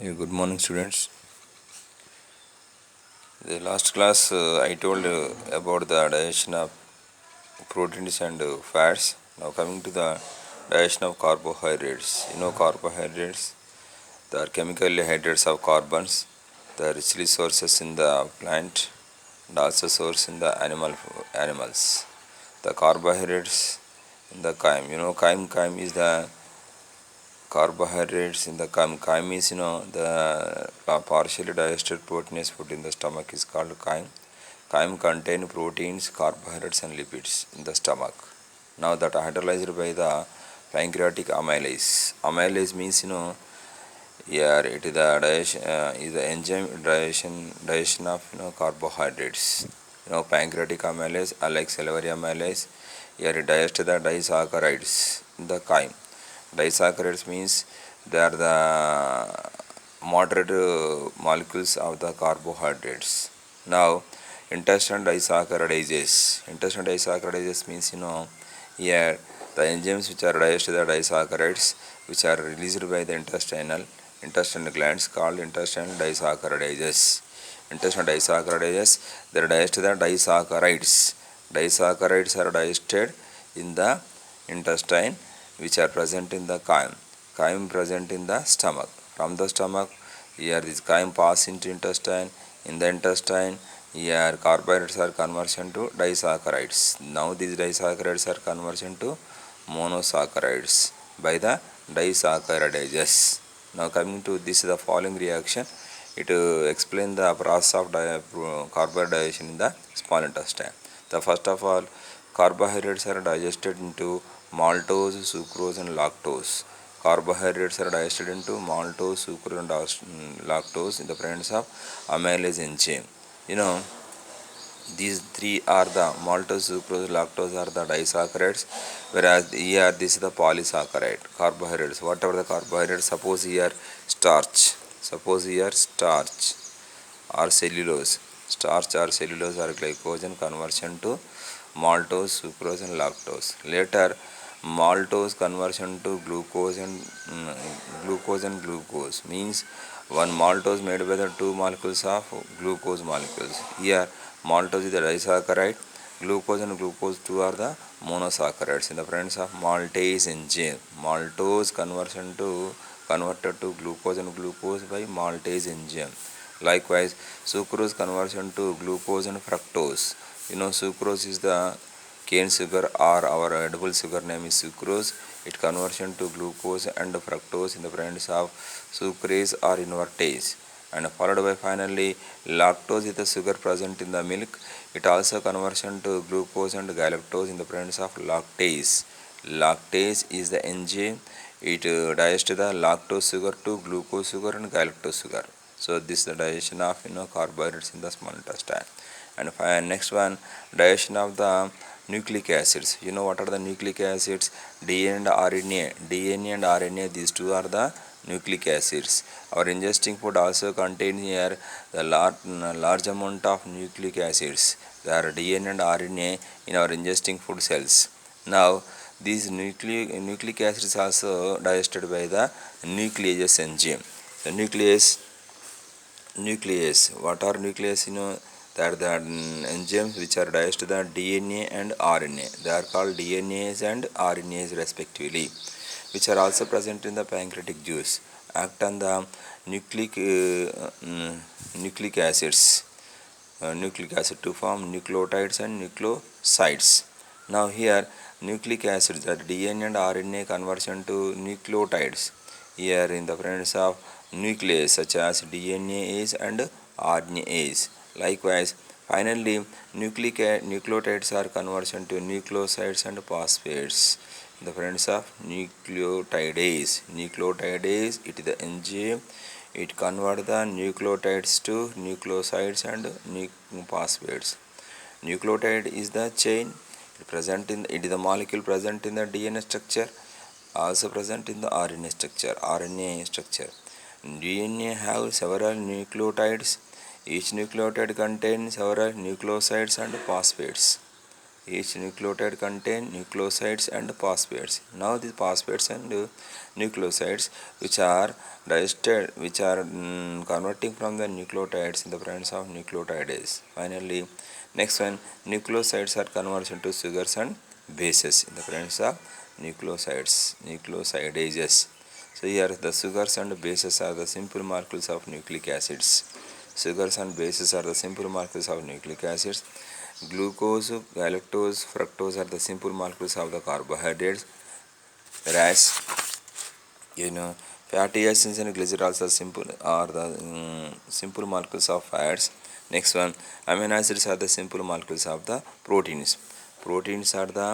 Good morning, students. The last class I told about the digestion of proteins and fats. Now coming to the digestion of carbohydrates. Carbohydrates, they are chemical hydrates of carbons. They are richly sources in the plant and also source in the animals. The carbohydrates in the chyme. Chyme is the carbohydrates in the chyme. Chyme means the partially digested proteinous food in the stomach is called chyme. Chyme contain proteins, carbohydrates and lipids in the stomach. Now that are hydrolyzed by the pancreatic amylase. Amylase means here it is the enzyme digestion of carbohydrates. Pancreatic amylase, unlike salivary amylase, here it digests the disaccharides in the chyme. Disaccharides means they are the moderate molecules of the carbohydrates. Now, intestinal disaccharidases. Intestinal disaccharidases means here the enzymes which are digest the disaccharides which are released by the intestinal glands called intestinal disaccharidases. Intestinal disaccharidases, they digest the disaccharides. Disaccharides are digested in the intestine which are present in the chyme. Chyme present in the stomach. From the stomach, here this chyme pass into intestine. In the intestine, here carbohydrates are conversion to disaccharides. Now these disaccharides are conversion to monosaccharides by the disaccharadases. Now coming to this the following reaction, it explain the process of carbohydrate digestion in the small intestine. The first of all, carbohydrates are digested into maltose, sucrose and lactose. Carbohydrates are digested into maltose, sucrose and lactose in the presence of amylase enzyme. You know, these three are the maltose, sucrose, lactose are the disaccharides, whereas here this is the polysaccharide carbohydrates. Whatever the carbohydrates, suppose here starch or cellulose. Starch or cellulose or glycogen conversion to maltose, sucrose and lactose. Later, maltose conversion to glucose means one maltose made by the two molecules of glucose molecules. Here, maltose is the disaccharide, glucose and glucose 2 are the monosaccharides in the presence of maltase enzyme. Maltose converted to glucose and glucose by maltase enzyme. Likewise, sucrose conversion to glucose and fructose. Sucrose is the cane sugar or our edible sugar name is sucrose. It conversion to glucose and fructose in the presence of sucrase or invertase. And followed by finally lactose is the sugar present in the milk. It also conversion to glucose and galactose in the presence of lactase. Lactase is the enzyme. It digests the lactose sugar to glucose sugar and galactose sugar. So this is the digestion of carbohydrates in the small intestine. And next one, digestion of the nucleic acids. What are the nucleic acids? DNA and RNA. DNA and RNA, these two are the nucleic acids. Our ingesting food also contains here the large amount of nucleic acids. There are DNA and RNA in our ingesting food cells. Now these nucleic acids also digested by the nuclease enzyme. The nuclease. What are nuclease? That the enzymes which are digested the DNA and RNA. They are called DNAs and RNAs respectively, which are also present in the pancreatic juice. Act on the nucleic acids, nucleic acid to form nucleotides and nucleosides. Now here nucleic acids, that DNA and RNA conversion to nucleotides. Here in the presence of nuclease such as DNAs and RNAs. Likewise, finally, nucleotides are conversion to nucleosides and phosphates. In the presence of nucleotidase. Nucleotidase, it is the enzyme. It converts the nucleotides to nucleosides and phosphates. Nucleotide is the chain. It is the molecule present in the DNA structure, also present in the RNA structure. DNA have several nucleotides. Each nucleotide contains several nucleosides and phosphates. Each nucleotide contain nucleosides and phosphates. Now these phosphates and nucleosides which are digested, which are converting from the nucleotides in the presence of nucleotidase. Finally, next one, nucleosides are converted into sugars and bases in the presence of nucleosidases. So here the sugars and bases are the simple molecules of nucleic acids. Sugars and bases are the simple molecules of nucleic acids. Glucose, galactose, fructose are the simple molecules of the carbohydrates. Whereas fatty acids and glycerols are the simple molecules of fats. Next one, amino acids are the simple molecules of the proteins. Proteins are the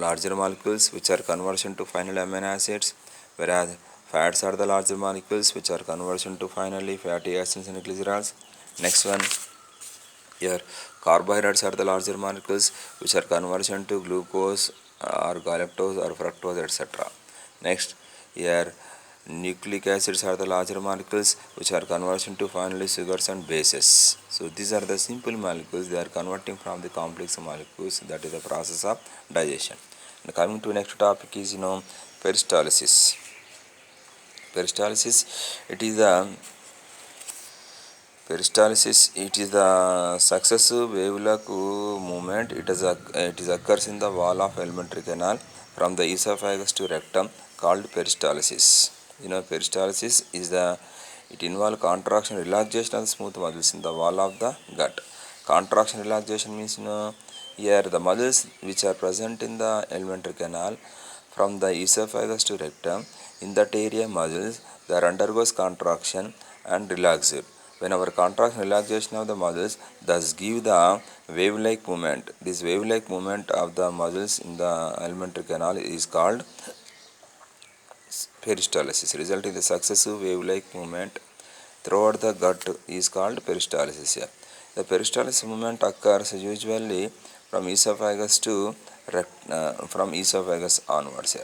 larger molecules which are conversion to final amino acids, whereas fats are the larger molecules which are conversion to finally fatty acids and glycerols. Next one, here carbohydrates are the larger molecules which are conversion to glucose or galactose or fructose, etc. Next, here nucleic acids are the larger molecules which are conversion to finally sugars and bases. So these are the simple molecules, they are converting from the complex molecules, that is the process of digestion. And coming to next topic is peristalsis. Peristalsis, it is the successive wave-like movement. It occurs in the wall of alimentary canal from the esophagus to rectum, called peristalsis. Peristalsis is it involves contraction, relaxation of the smooth muscles in the wall of the gut. Contraction, relaxation means here the muscles which are present in the alimentary canal from the esophagus to rectum. In that area muscles that undergoes contraction and relaxation. Whenever contraction, relaxation of the muscles thus give the wave-like movement. This wave-like movement of the muscles in the alimentary canal is called peristalsis. Resulting in the successive wave-like movement throughout the gut is called peristalsis. The peristalsis movement occurs usually from esophagus to from esophagus onwards.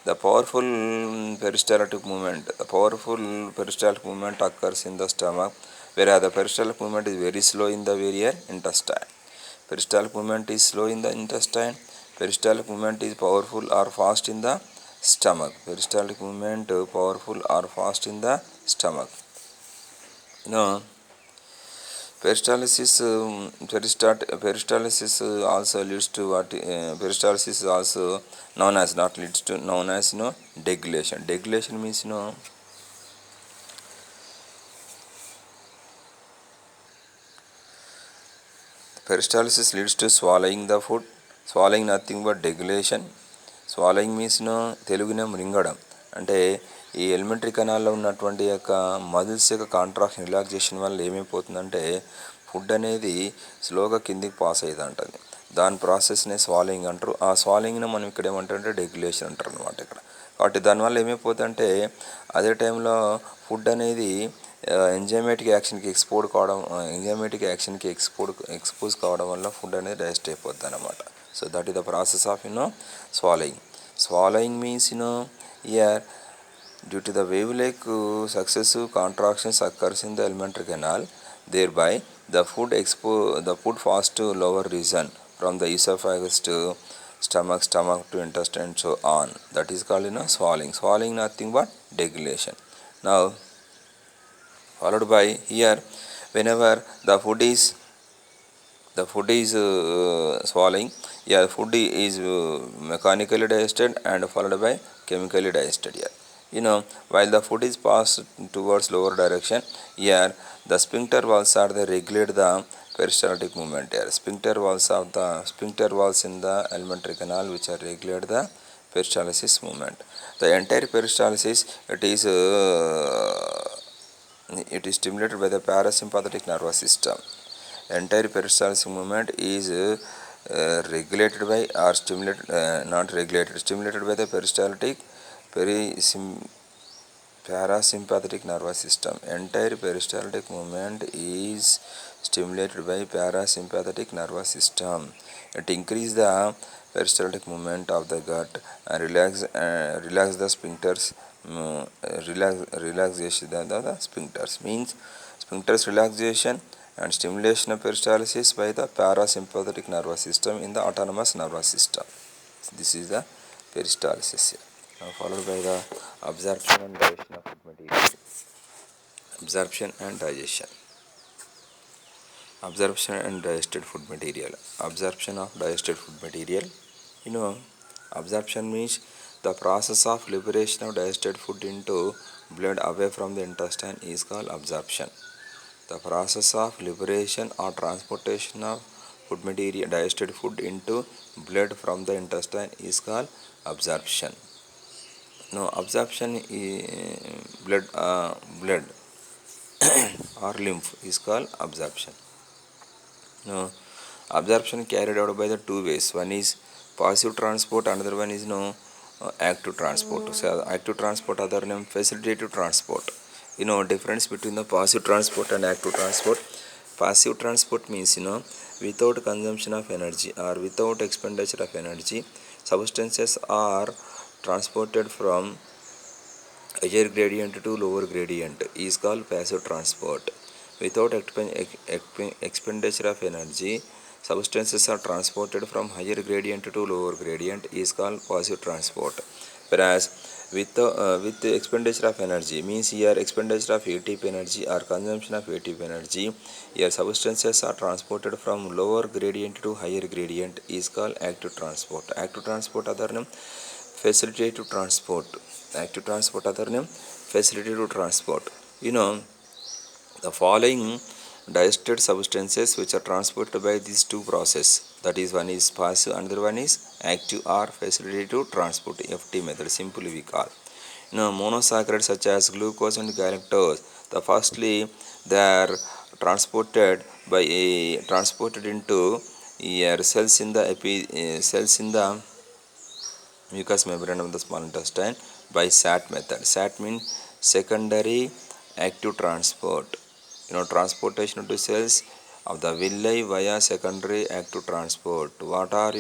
The powerful peristaltic movement occurs in the stomach, whereas the peristaltic movement is very slow in the various intestine. Peristaltic movement is slow in the intestine. Peristaltic movement is powerful or fast in the stomach. Peristaltic movement powerful or fast in the stomach. Peristalsis also leads to peristalsis is also known as degradation. Degradation means peristalsis leads to swallowing the food. Swallowing nothing but degradation. Swallowing means తెలుగునే మృంగడం. అంటే ఈ elementary కెనాల్లో ఉన్నటువంటి యొక్క muscles యొక్క contraction, relaxation వల్ల ఏమైపోతుందంటే food అనేది స్లోగా కిందికి పాస్ అవుతూ ఉంటుంది. దాని ప్రాసెస్నే స్వాలోయింగ్ అంటారు. ఆ స్వాలోయింగ్ని మనం ఇక్కడ ఏమంటారంటే డెగ్యులేషన్ అంటారు అనమాట ఇక్కడ. కాబట్టి దానివల్ల ఏమైపోతుందంటే అదే టైంలో ఫుడ్ అనేది ఎంజైమేటిక్ యాక్షన్కి ఎక్స్పోజ్ కావడం వల్ల ఫుడ్ అనేది డైజెస్ట్ అయిపోద్ది అనమాట. So that is the process of swallowing. Swallowing means here due to the wave-like successive contractions occurs in the alimentary canal, thereby the food falls to lower region from the esophagus to stomach to intestine and so on. That is called swallowing. Swallowing nothing but degradation. Now followed by here, whenever the food is swallowing, food is mechanically digested and followed by chemically digested here. While the food is passed towards lower direction, here the sphincter valves are the regulate the peristaltic movement here. Sphincter valves in the alimentary canal which are regulate the peristalsis movement. The entire peristalsis it is stimulated by the parasympathetic nervous system. Entire peristalsis movement is regulated by or stimulated by the parasympathetic nervous system. Entire peristaltic movement is stimulated by parasympathetic nervous system. It increases the peristaltic movement of the gut and relax the sphincters. Relaxation the sphincters means sphincters relaxation and stimulation of peristalsis by the parasympathetic nervous system in the autonomous nervous system. This is the peristalsis. Now followed by the absorption and digestion of food material. Absorption and digestion. Absorption and digested food material. Absorption of digested food material. You know, absorption means the process of liberation of digested food into blood away from the intestine is called absorption. The process of liberation or transportation of food material, digested food into blood from the intestine is called absorption. Now, absorption is blood or lymph is called absorption. Now, absorption carried out by the two ways. One is passive transport, another one is active transport. So, active transport, other name facilitative transport. Difference between the passive transport and active transport. Passive transport means without consumption of energy or without expenditure of energy, substances are transported from higher gradient to lower gradient is called passive transport. Without expenditure of energy, substances are transported from higher gradient to lower gradient is called passive transport. Whereas with the expenditure of energy means here expenditure of ATP energy or consumption of ATP energy, here substances are transported from lower gradient to higher gradient is called active transport. Active transport other name facilitative transport. Active transport other name facilitative transport. The following digested substances which are transported by these two processes, that is one is passive, another one is active or facilitative transport, FT method simply we call. Monosaccharides such as glucose and galactose, the firstly they are transported into cells in the mucous membrane of the small intestine by SAT method. SAT means secondary active transport. Transportation to cells of the villi via secondary active transport. What are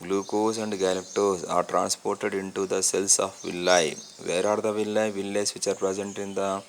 glucose and galactose are transported into the cells of villi. Where are the villi? Villi which are present in the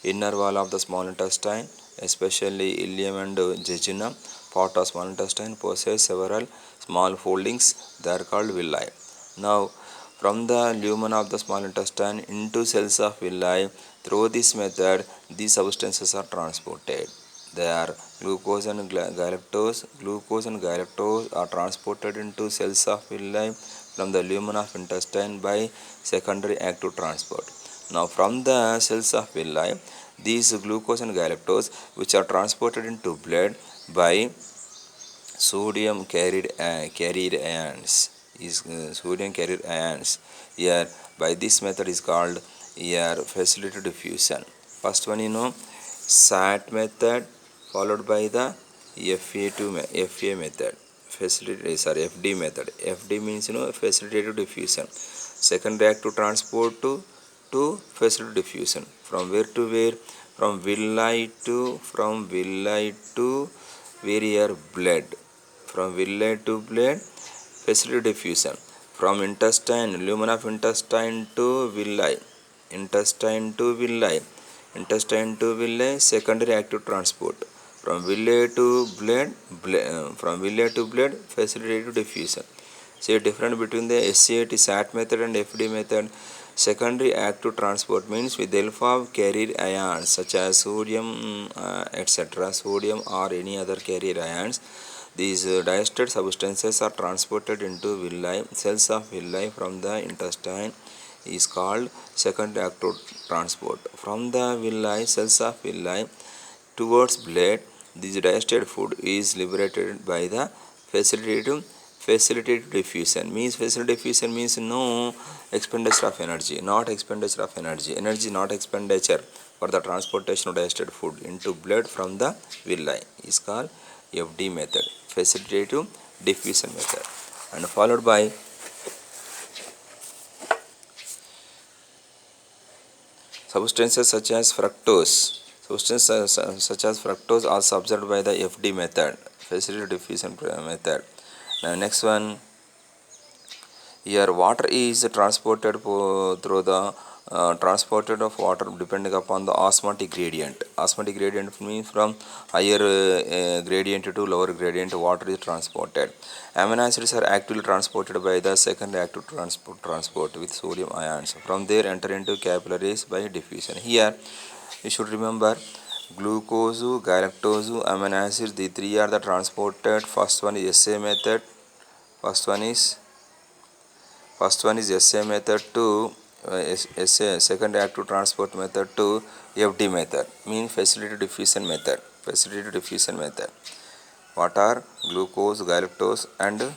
inner wall of the small intestine, especially ileum and jejunum. Part of small intestine possess several small foldings. They are called villi. Now, from the lumen of the small intestine into cells of villi, through this method, these substances are transported. They are glucose and galactose. Glucose and galactose are transported into cells of villi from the lumen of intestine by secondary active transport. Now, from the cells of villi, these glucose and galactose, which are transported into blood by sodium carried ions, is sodium carrier ions. Here, by this method is called here facilitated diffusion. First one SAT method followed by the FA method. FD method. FD means facilitated diffusion. Second reactive transport to facilitated diffusion. From where to where? From villi to where here blood. From villi to blood, facilitated diffusion. From intestine, lumen of intestine to villi. Intestine to villi, secondary active transport. From villi to blood, facilitated diffusion. See difference between the SAT method and FD method. Secondary active transport means with the help of carrier ions such as sodium, etc., sodium or any other carrier ions. These digested substances are transported into villi, cells of villi from the intestine is called secondary active transport. From the villi, cells of villi towards blood, this digested food is liberated by the facilitated diffusion. Facilitated diffusion means no expenditure of energy, not expenditure for the transportation of digested food into blood from the villi is called FD method, facilitative diffusion method, and followed by substances such as fructose. Substances such as fructose also observed by the FD method, facilitative diffusion method. Now next one, here water is transported through the transported of water depending upon the osmotic gradient. Osmotic gradient means from higher gradient to lower gradient water is transported. Amino acids are actively transported by the secondary active transport with sodium ions. From there enter into capillaries by diffusion. Here you should remember glucose, galactose, amino acids. The three are the transported. First one is SA method. First one is SA method to SA second active transport method to FD method, means facilitated diffusion method. Facilitated diffusion method. What are glucose, galactose and